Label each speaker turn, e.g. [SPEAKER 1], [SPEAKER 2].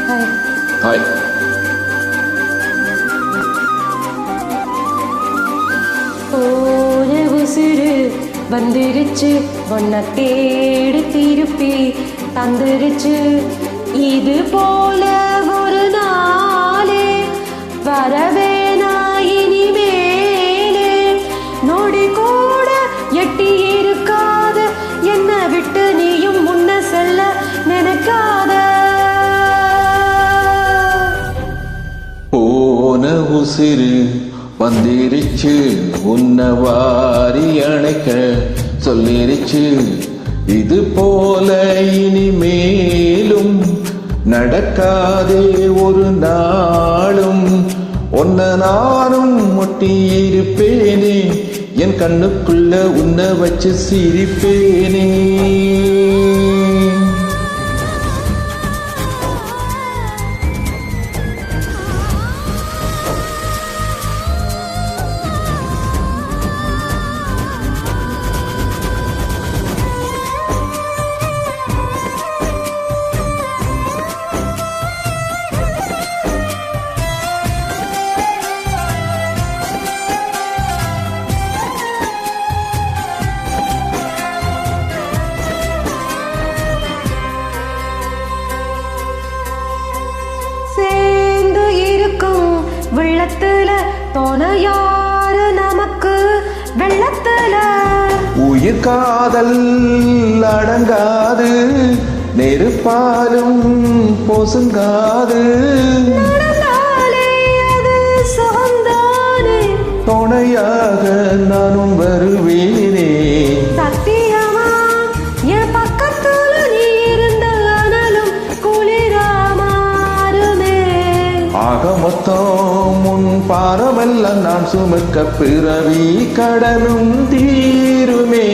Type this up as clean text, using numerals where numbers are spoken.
[SPEAKER 1] Hi.
[SPEAKER 2] போன உசுறு வந்துருச்சு, ஒன்ன தேடி திருப்பி தந்துருச்சு. இது போல ஒரு நாளே வரவேனா இனிமேலே. நொடி கூட எட்டி இருக்காது, என்ன விட்டு நீயும் முன்ன செல்ல நினைக்காத.
[SPEAKER 1] போன உசிறு வந்திருச்சு, உன்னை வாரி அணைக்க சொல்லிருச்சு. இது போல இனிமேலும் நடக்காதே ஒரு நாளும். ஒன்ன நானும் ஒட்டி இருப்பேனே, என் கண்ணுக்குள்ள உன்னை வச்சு சிரிப்பேனே.
[SPEAKER 2] சேர்ந்து இருக்கும் வெள்ளத்துல துணையாரு நமக்கு வெள்ளத்துல.
[SPEAKER 1] உயிர் காதல் அடங்காது, நெருப்பாலும் பொசுங்காது.
[SPEAKER 2] நடந்தாலே அது சுகந்தானே,
[SPEAKER 1] துணையாக நானும் வருவேனே.
[SPEAKER 2] சத்தியமா என் பக்கத்துல நீ இருந்த அனலும் குளிரா மாறுமே.
[SPEAKER 1] ஆக மொத்தம் முன் பாரமெல்லாம் நான் சுமக்க பிறவி கடனும் தீருமே.